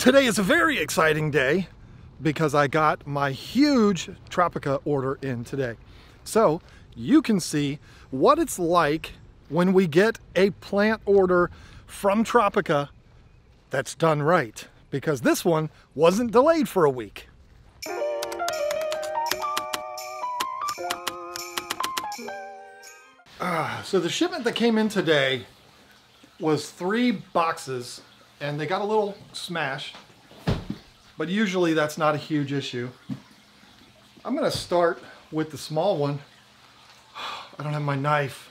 Today is a very exciting day because I got my huge Tropica order in today. So you can see what it's like when we get a plant order from Tropica that's done right, because this one wasn't delayed for a week. So the shipment that came in today was 3 boxes, and they got a little smashed, but usually that's not a huge issue. I'm gonna start with the small one. I don't have my knife.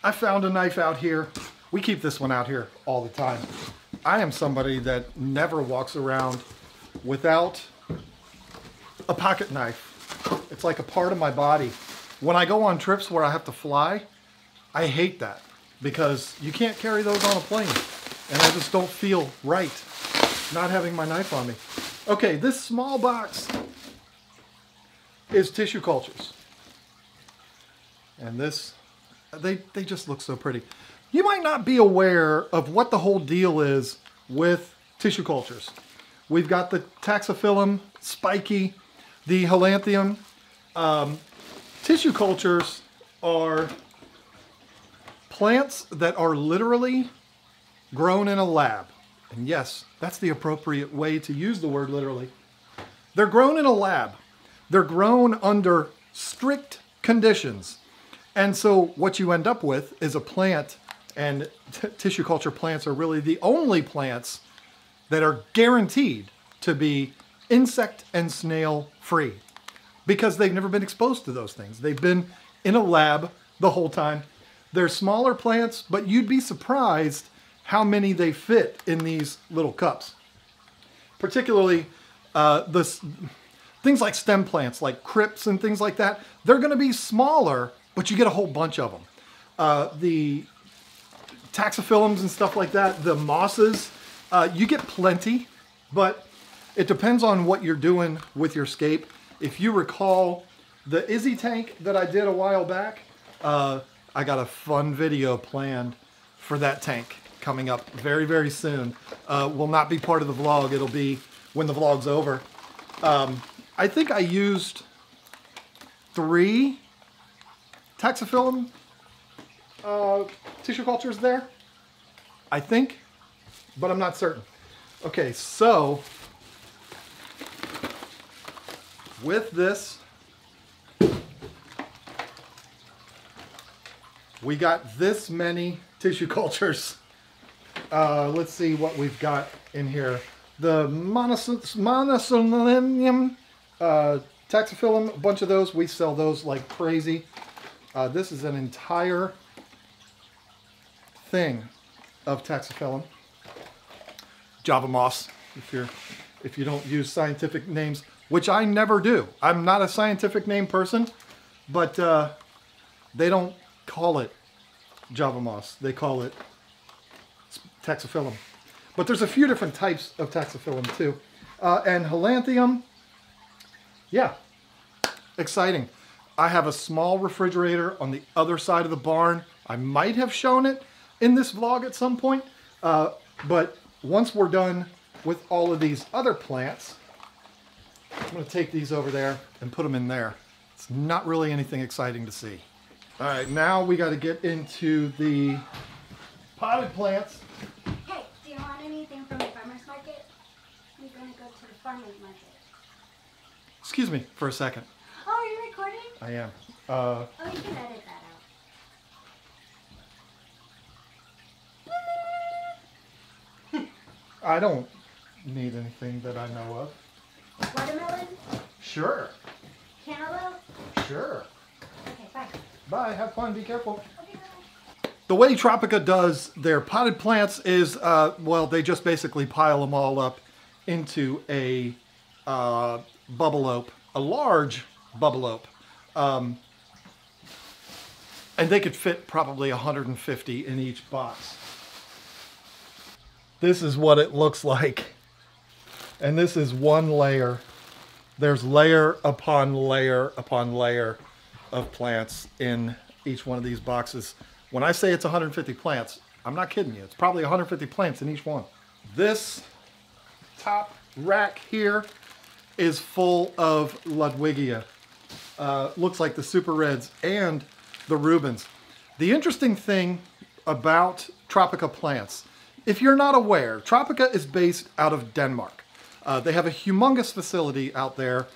I found a knife out here. We keep this one out here all the time. I am somebody that never walks around without a pocket knife. It's like a part of my body. When I go on trips where I have to fly, I hate that because you can't carry those on a plane. And I just don't feel right not having my knife on me. Okay, this small box is tissue cultures. And this, they just look so pretty. You might not be aware of what the whole deal is with tissue cultures. We've got the taxiphyllum, spiky, the Holanthium. Tissue cultures are plants that are literally grown in a lab. And yes, that's the appropriate way to use the word literally. They're grown in a lab. They're grown under strict conditions. And so what you end up with is a plant, and tissue culture plants are really the only plants that are guaranteed to be insect and snail free because they've never been exposed to those things. They've been in a lab the whole time. They're smaller plants, but you'd be surprised how many they fit in these little cups. Particularly things like stem plants, like crypts and things like that, they're gonna be smaller, but you get a whole bunch of them. The taxiphyllums and stuff like that, the mosses, you get plenty, but it depends on what you're doing with your scape. If you recall the Izzy tank that I did a while back, I got a fun video planned for that tank coming up very, very soon. Will not be part of the vlog. It'll be when the vlog's over. I think I used 3 taxiphyllum tissue cultures there, I think, but I'm not certain. Okay, so with this, we got this many tissue cultures. Let's see what we've got in here. The monoselenium taxiphyllum, a bunch of those. We sell those like crazy. This is an entire thing of taxiphyllum. Java moss, if you don't use scientific names, which I never do. I'm not a scientific name person, but they don't call it Java moss. They call it taxiphyllum. But there's a few different types of taxiphyllum too. And Holanthium, yeah, exciting. I have a small refrigerator on the other side of the barn. I might have shown it in this vlog at some point, but once we're done with all of these other plants, I'm gonna take these over there and put them in there. It's not really anything exciting to see. All right, now we gotta get into the potted plants. Hey, do you want anything from the farmer's market? I'm gonna go to the farmer's market. Excuse me for a second. Oh, are you recording? I am. Oh, you can edit that out. I don't need anything that I know of. Watermelon? Sure. Cantaloupe? Sure. Okay, bye. Bye, have fun, be careful. Okay, bye. The way Tropica does their potted plants is, well, they just basically pile them all up into a bubbleope, a large bubbleope. And they could fit probably 150 in each box. This is what it looks like. And this is one layer. There's layer upon layer upon layer of plants in each one of these boxes. When I say it's 150 plants, I'm not kidding you. It's probably 150 plants in each one. This top rack here is full of Ludwigia. Looks like the Super Reds and the Rubens. The interesting thing about Tropica plants, if you're not aware, Tropica is based out of Denmark. They have a humongous facility out there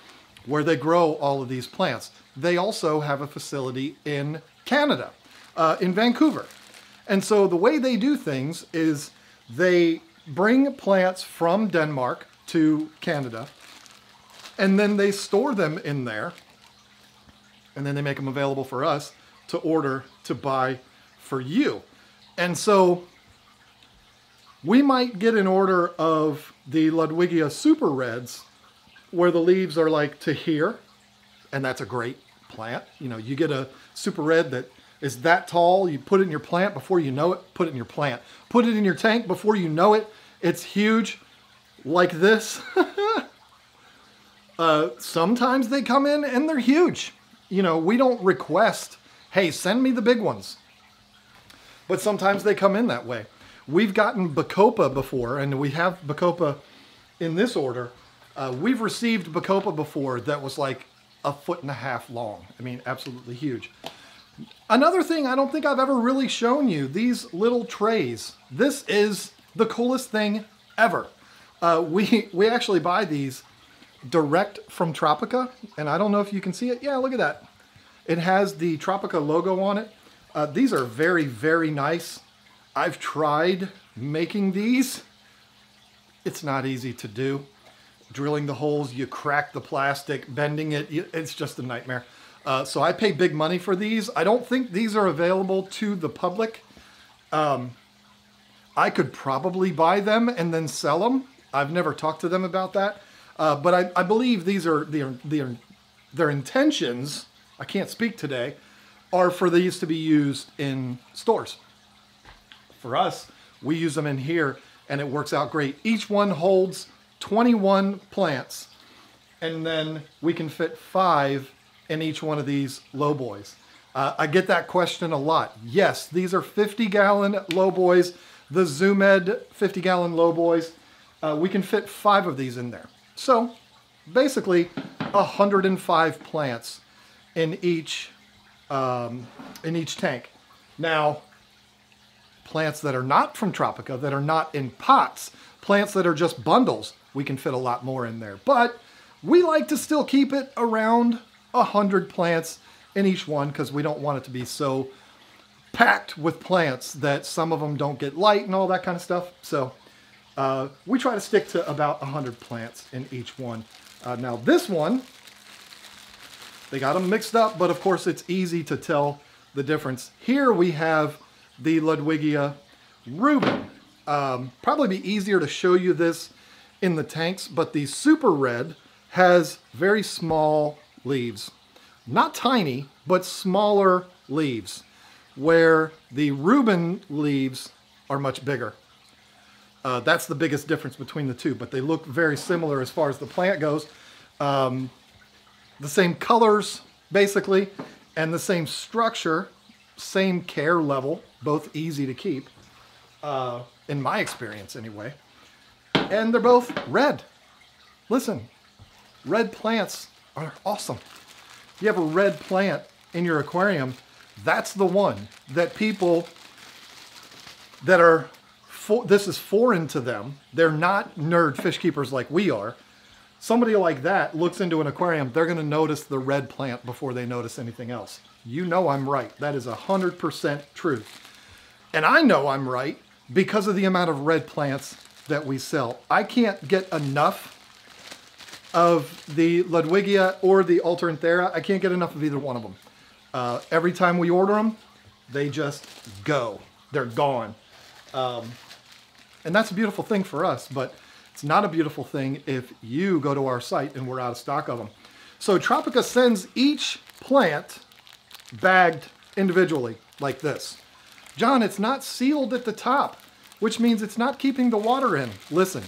where they grow all of these plants. They also have a facility in Canada, in Vancouver. And so the way they do things is they bring plants from Denmark to Canada, and then they store them in there, and then they make them available for us to order, to buy for you. And so we might get an order of the Ludwigia Super Reds where the leaves are like to here, and that's a great plant. You know, you get a Super Red that is that tall, you put it in your plant before you know it, put it in your plant. Put it in your tank before you know it, it's huge, like this. Sometimes they come in and they're huge. You know, we don't request, hey, send me the big ones. But sometimes they come in that way. We've gotten Bacopa before, and we have Bacopa in this order. We've received Bacopa before that was like 1.5 feet long. I mean, absolutely huge. Another thing I don't think I've ever really shown you, these little trays. This is the coolest thing ever. We actually buy these direct from Tropica, and I don't know if you can see it. Yeah, look at that. It has the Tropica logo on it. These are very, very nice. I've tried making these. It's not easy to do. Drilling the holes, you crack the plastic, bending it, it's just a nightmare. So I pay big money for these. I don't think these are available to the public. I could probably buy them and then sell them. I've never talked to them about that. But I believe these are their intentions, I can't speak today, are for these to be used in stores. For us, we use them in here and it works out great. Each one holds 21 plants, and then we can fit 5 in each one of these low boys. I get that question a lot. Yes, these are 50-gallon low boys, the Zoomed 50-gallon low boys. We can fit 5 of these in there. So basically 105 plants in each tank. Now, plants that are not from Tropica, that are not in pots, plants that are just bundles, we can fit a lot more in there. But we like to still keep it around 100 plants in each one because we don't want it to be so packed with plants that some of them don't get light and all that kind of stuff. So we try to stick to about 100 plants in each one. Now this one, they got them mixed up, but of course it's easy to tell the difference. Here we have the Ludwigia Reuben. Probably be easier to show you this in the tanks, but the Super Red has very small leaves. Not tiny, but smaller leaves, where the Reuben leaves are much bigger. That's the biggest difference between the two, but they look very similar as far as the plant goes. The same colors, basically, and the same structure, same care level, both easy to keep, in my experience anyway. And they're both red. Listen, red plants are awesome. If you have a red plant in your aquarium, that's the one that people that are, this is foreign to them. They're not nerd fish keepers like we are. Somebody like that looks into an aquarium, they're going to notice the red plant before they notice anything else. You know I'm right. That is 100% truth. And I know I'm right because of the amount of red plants that we sell. I can't get enough of the Ludwigia or the Alteranthera. I can't get enough of either one of them. Every time we order them, they just go. They're gone. And that's a beautiful thing for us, but it's not a beautiful thing if you go to our site and we're out of stock of them. So Tropica sends each plant bagged individually like this. John, it's not sealed at the top, which means it's not keeping the water in. Listen,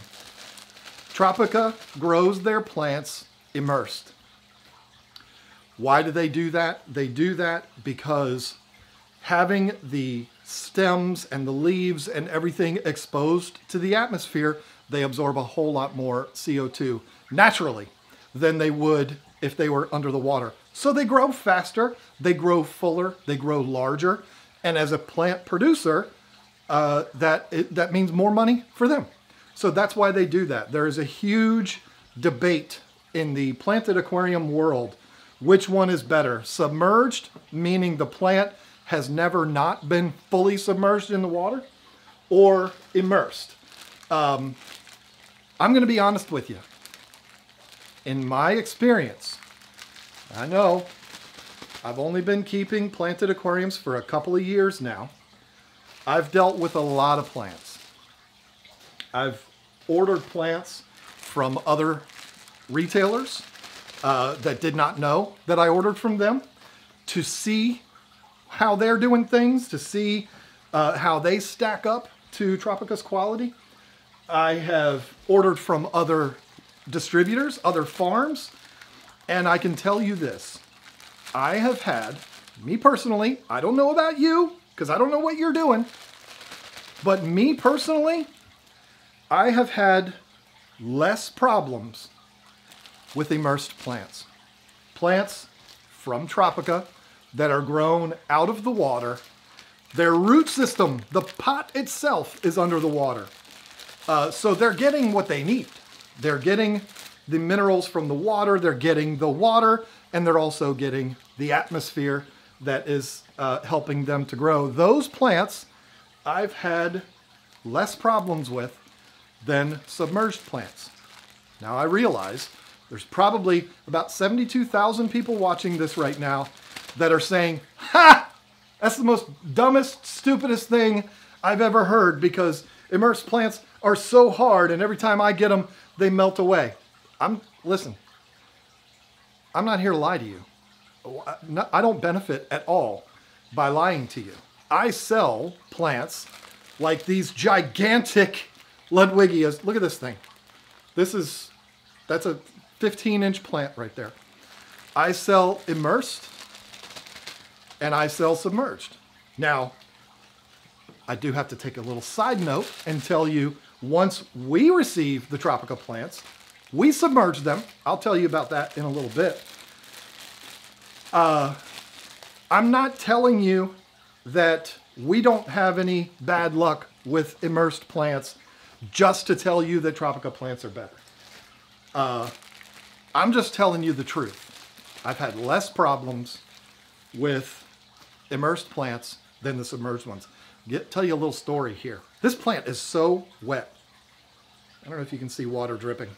Tropica grows their plants immersed. Why do they do that? They do that because having the stems and the leaves and everything exposed to the atmosphere they absorb a whole lot more CO2 naturally than they would if they were under the water. So they grow faster, they grow fuller, they grow larger. And as a plant producer, that means more money for them. So that's why they do that. There is a huge debate in the planted aquarium world. Which one is better? Submerged, meaning the plant has never not been fully submerged in the water, or immersed. I'm going to be honest with you. In my experience, I know I've only been keeping planted aquariums for a couple of years now. I've dealt with a lot of plants. I've ordered plants from other retailers that did not know that I ordered from them, to see how they're doing things, to see how they stack up to Tropica's quality. I have ordered from other distributors, other farms, and I can tell you this. I have had, me personally, I don't know about you, because I don't know what you're doing, but me personally, I have had less problems with immersed plants. Plants from Tropica that are grown out of the water. Their root system, the pot itself, is under the water. So they're getting what they need. They're getting the minerals from the water, they're getting the water, and they're also getting the atmosphere that is helping them to grow. Those plants I've had less problems with than submerged plants. Now I realize there's probably about 72,000 people watching this right now that are saying, ha! That's the most dumbest, stupidest thing I've ever heard, because immersed plants are so hard and every time I get them, they melt away. Listen, I'm not here to lie to you. I don't benefit at all by lying to you. I sell plants like these gigantic Ludwigias. Look at this thing. That's a 15-inch plant right there. I sell immersed and I sell submerged. Now, I do have to take a little side note and tell you, once we receive the Tropica plants, we submerge them. I'll tell you about that in a little bit. I'm not telling you that we don't have any bad luck with immersed plants just to tell you that Tropica plants are better. I'm just telling you the truth. I've had less problems with immersed plants than the submerged ones. Tell you a little story here. This plant is so wet. I don't know if you can see water dripping.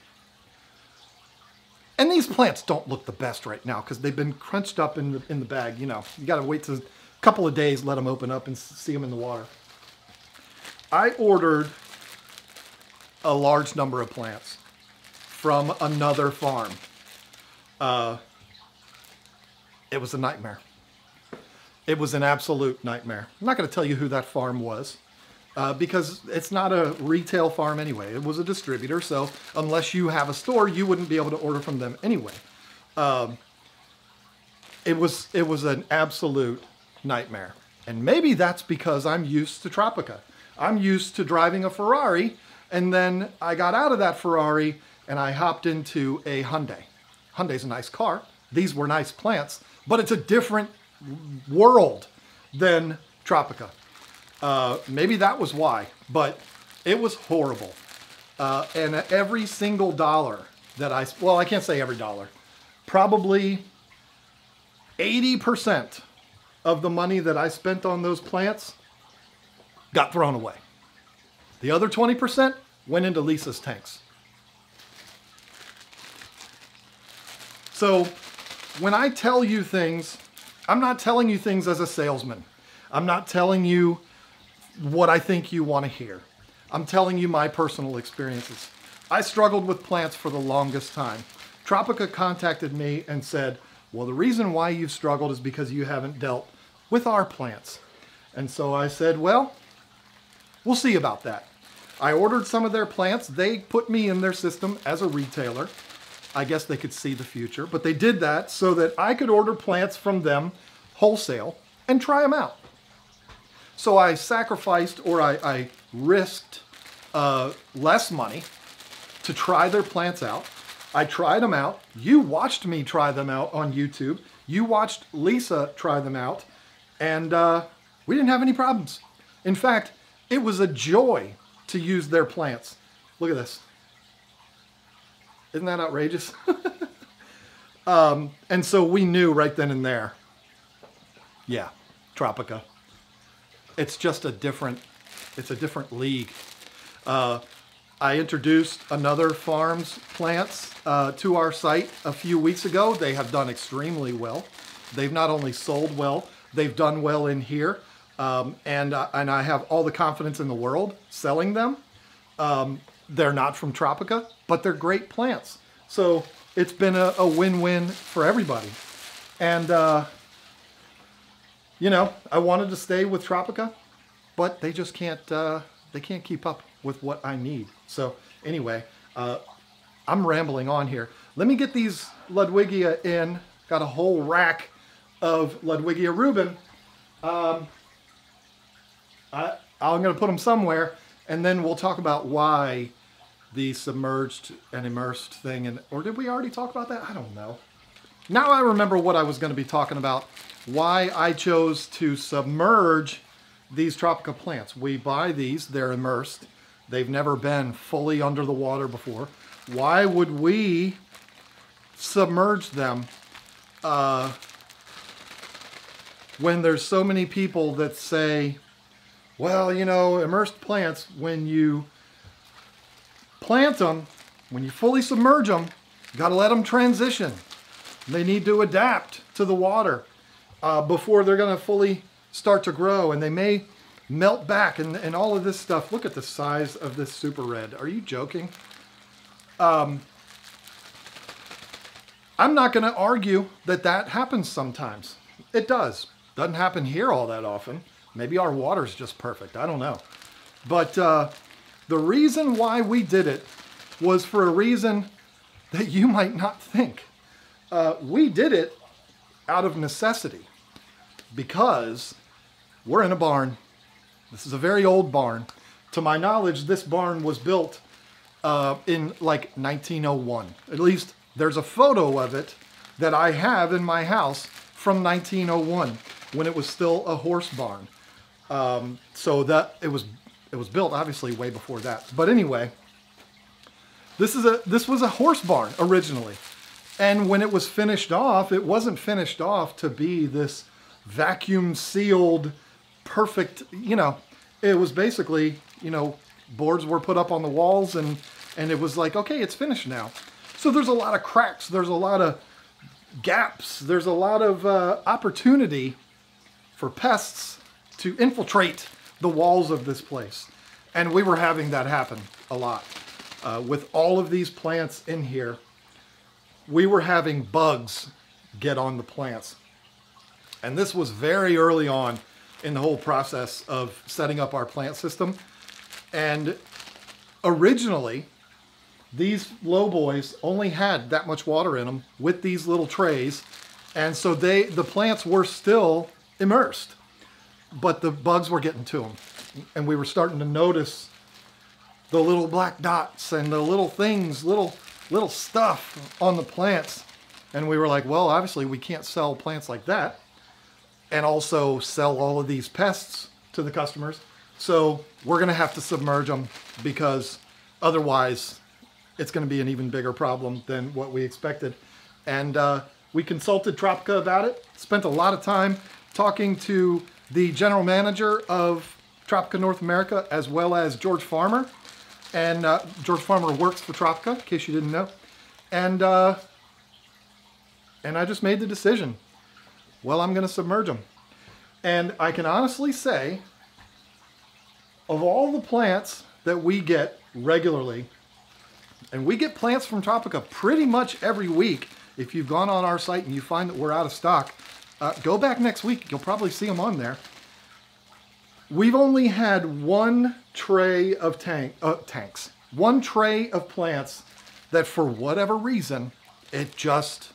And these plants don't look the best right now because they've been crunched up in the bag. You know, you got to wait a couple of days, let them open up and see them in the water. I ordered a large number of plants from another farm. It was a nightmare. It was an absolute nightmare. I'm not going to tell you who that farm was because it's not a retail farm anyway. It was a distributor, so unless you have a store, you wouldn't be able to order from them anyway. It was an absolute nightmare. And maybe that's because I'm used to Tropica. I'm used to driving a Ferrari, and then I got out of that Ferrari and I hopped into a Hyundai. Hyundai's a nice car. These were nice plants, but it's a different world than Tropica. Maybe that was why, but it was horrible. And every single dollar that I can't say every dollar, probably 80% of the money that I spent on those plants got thrown away. The other 20% went into Lisa's tanks. So when I tell you things, I'm not telling you things as a salesman. I'm not telling you what I think you want to hear. I'm telling you my personal experiences. I struggled with plants for the longest time. Tropica contacted me and said, well, the reason why you've struggled is because you haven't dealt with our plants. And so I said, well, we'll see about that. I ordered some of their plants. They put me in their system as a retailer. I guess they could see the future, but they did that so that I could order plants from them wholesale and try them out. So I sacrificed, or I risked less money to try their plants out. I tried them out. You watched me try them out on YouTube. You watched Lisa try them out, and we didn't have any problems. In fact, it was a joy to use their plants. Look at this. Isn't that outrageous? And so we knew right then and there, yeah, Tropica. It's just a different league. I introduced another farm's plants to our site a few weeks ago. They have done extremely well. They've not only sold well, they've done well in here. And I have all the confidence in the world selling them. They're not from Tropica, but they're great plants. So it's been a win-win for everybody. And, you know, I wanted to stay with Tropica, but they just can't keep up with what I need. So anyway, I'm rambling on here. Let me get these Ludwigia in. Got a whole rack of Ludwigia Rubin. I'm going to put them somewhere, and then we'll talk about why the submerged and immersed thing. Or did we already talk about that? I don't know. Now I remember what I was going to be talking about. Why I chose to submerge these Tropica plants. We buy these, they're immersed. They've never been fully under the water before. Why would we submerge them when there's so many people that say, well, you know, immersed plants, when you plant them, when you fully submerge them, you got to let them transition. They need to adapt to the water before they're going to fully start to grow, and they may melt back and all of this stuff. Look at the size of this super red. Are you joking? I'm not going to argue that that happens sometimes. It does. Doesn't happen here all that often. Maybe our water's just perfect. I don't know. But the reason why we did it was for a reason that you might not think. We did it out of necessity because we're in a barn. This is a very old barn. To my knowledge, this barn was built in like 1901. At least there's a photo of it that I have in my house from 1901 when it was still a horse barn. So that it was built obviously way before that. But anyway, this was a horse barn originally. And when it was finished off, it wasn't finished off to be this vacuum sealed, perfect, you know, it was basically, you know, boards were put up on the walls and it was like, okay, it's finished now. So there's a lot of cracks, there's a lot of gaps, there's a lot of opportunity for pests to infiltrate the walls of this place. And we were having that happen a lot. With all of these plants in here, we were having bugs get on the plants. And this was very early on in the whole process of setting up our plant system. And originally, these low boys only had that much water in them with these little trays. And so the plants were still immersed, but the bugs were getting to them. And we were starting to notice the little black dots and the little things, little stuff on the plants. And we were like, well, obviously we can't sell plants like that and also sell all of these pests to the customers. So we're gonna have to submerge them because otherwise it's gonna be an even bigger problem than what we expected. And we consulted Tropica about it, spent a lot of time talking to the general manager of Tropica North America, as well as George Farmer. And George Farmer works for Tropica, in case you didn't know. And I just made the decision. Well, I'm going to submerge them. And I can honestly say, of all the plants that we get regularly, and we get plants from Tropica pretty much every week. If you've gone on our site and you find that we're out of stock, go back next week. You'll probably see them on there. We've only had one tray of tanks, one tray of plants that for whatever reason, it just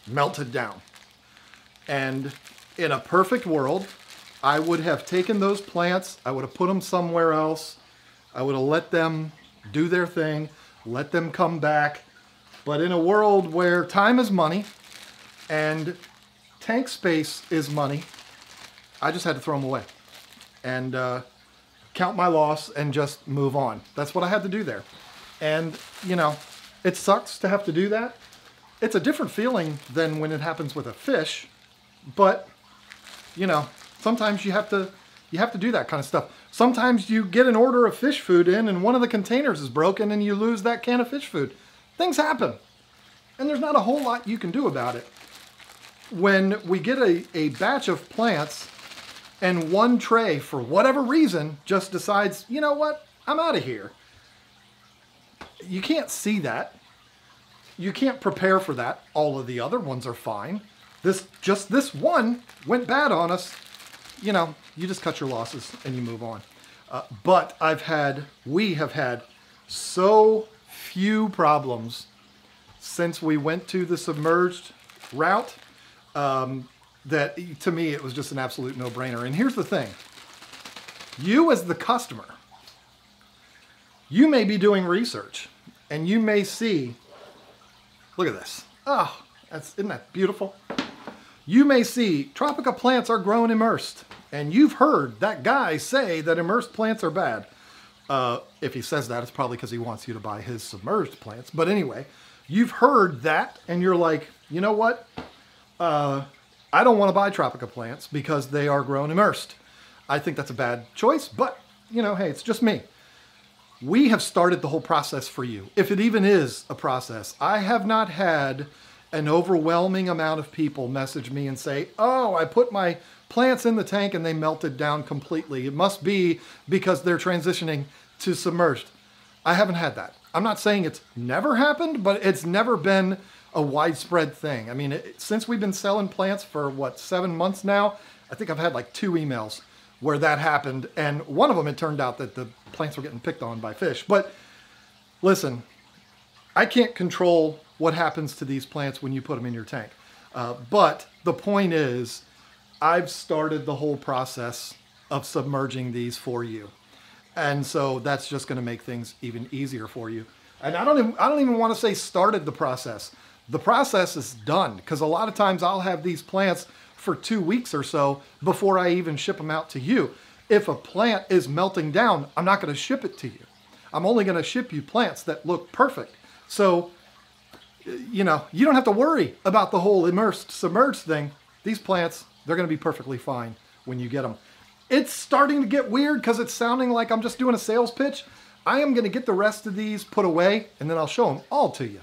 melted down. And in a perfect world, I would have taken those plants, I would have put them somewhere else, I would have let them do their thing, let them come back. But in a world where time is money and tank space is money, I just had to throw them away and count my loss and just move on. That's what I had to do there. And, you know, it sucks to have to do that. It's a different feeling than when it happens with a fish, but, you know, sometimes you have to do that kind of stuff. Sometimes you get an order of fish food in and one of the containers is broken and you lose that can of fish food. Things happen. And there's not a whole lot you can do about it. When we get a batch of plants and one tray, for whatever reason, just decides, you know what, I'm out of here. You can't see that. You can't prepare for that. All of the other ones are fine. Just this one went bad on us. You know, you just cut your losses and you move on. But we have had so few problems since we went to the submerged route that to me it was just an absolute no-brainer. And here's the thing. You as the customer, you may be doing research and you may see, look at this. Oh, isn't that beautiful? You may see Tropica plants are grown immersed. And you've heard that guy say that immersed plants are bad. If he says that, it's probably because he wants you to buy his submerged plants. But anyway, you've heard that and you're like, you know what? I don't want to buy Tropica plants because they are grown immersed. I think that's a bad choice, but you know, hey, it's just me. We have started the whole process for you. If it even is a process, I have not had an overwhelming amount of people message me and say, oh, I put my plants in the tank and they melted down completely. It must be because they're transitioning to submerged. I haven't had that. I'm not saying it's never happened, but it's never been a widespread thing. I mean, since we've been selling plants for what, 7 months now, I think I've had like 2 emails where that happened. And one of them, it turned out that the plants were getting picked on by fish. But listen, I can't control what happens to these plants when you put them in your tank. But the point is, I've started the whole process of submerging these for you. And so that's just going to make things even easier for you. And I don't even want to say started the process. The process is done, because a lot of times I'll have these plants for 2 weeks or so before I even ship them out to you. If a plant is melting down, I'm not going to ship it to you. I'm only going to ship you plants that look perfect. So, you know, you don't have to worry about the whole immersed, submerged thing. These plants, they're going to be perfectly fine when you get them. It's starting to get weird because it's sounding like I'm just doing a sales pitch. I am going to get the rest of these put away and then I'll show them all to you.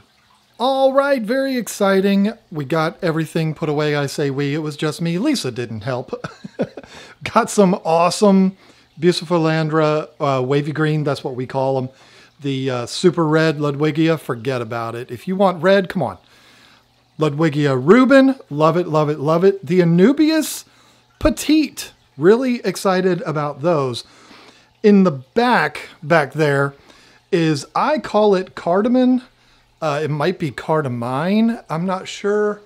All right, very exciting. We got everything put away. I say we, it was just me. Lisa didn't help. Got some awesome Bucephalandra wavy green, that's what we call them. The super red Ludwigia, forget about it. If you want red, come on. Ludwigia Rubin, love it, love it, love it. The Anubias Petite, really excited about those. In the back there is, I call it cardamom. It might be cardamine. I'm not sure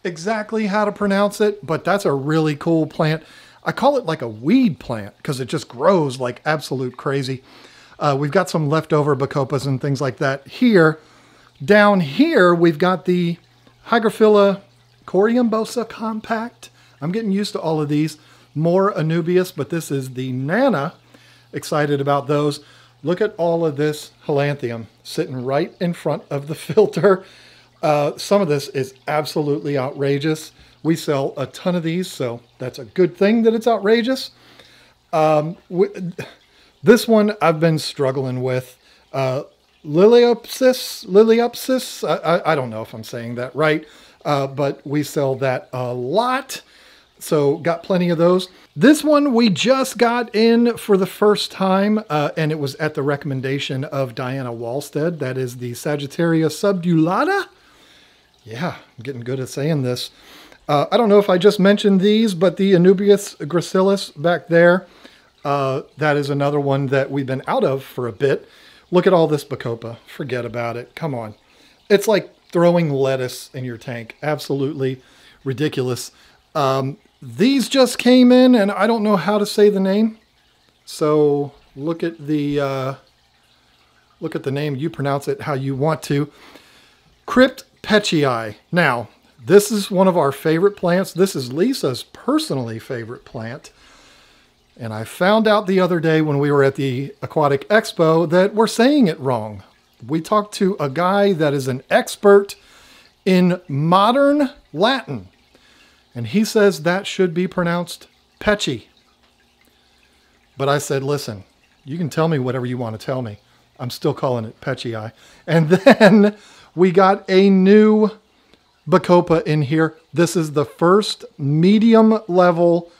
exactly how to pronounce it, but that's a really cool plant. I call it like a weed plant because it just grows like absolute crazy. We've got some leftover bacopas and things like that here. Down here, we've got the Hygrophila coriambosa compact. I'm getting used to all of these. More Anubias, but this is the Nana. Excited about those. Look at all of this Helanthrium sitting right in front of the filter. Some of this is absolutely outrageous. We sell a ton of these, so that's a good thing that it's outrageous. This one I've been struggling with. Liliopsis. I don't know if I'm saying that right, but we sell that a lot. So got plenty of those. This one we just got in for the first time, and it was at the recommendation of Diana Walstead. That is the Sagittaria subulata. Yeah, I'm getting good at saying this. I don't know if I just mentioned these, but the Anubias gracilis back there, that is another one that we've been out of for a bit. Look at all this bacopa. Forget about it. Come on. It's like throwing lettuce in your tank. Absolutely ridiculous. These just came in, and I don't know how to say the name. So look at the look at the name, you pronounce it how you want to. Cryptpetii. Now, this is one of our favorite plants. This is Lisa's personally favorite plant. And I found out the other day when we were at the Aquatic Expo that we're saying it wrong. We talked to a guy that is an expert in modern Latin. And he says that should be pronounced Pechi. But I said, listen, you can tell me whatever you want to tell me. I'm still calling it Pechii. And then we got a new Bacopa in here. This is the first medium level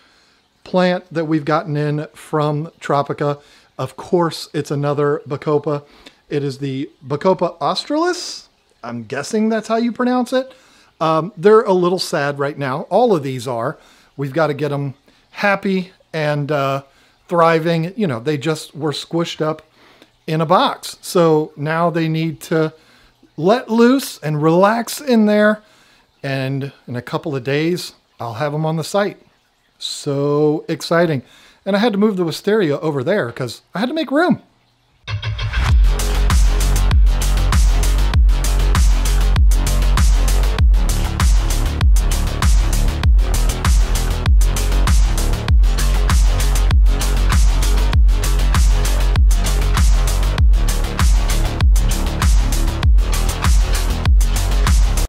plant that we've gotten in from Tropica. Of course, it's another Bacopa. It is the Bacopa australis. I'm guessing that's how you pronounce it. They're a little sad right now. All of these are. We've got to get them happy and thriving. You know, they just were squished up in a box. So now they need to let loose and relax in there. And in a couple of days, I'll have them on the site. So exciting. And I had to move the wisteria over there because I had to make room.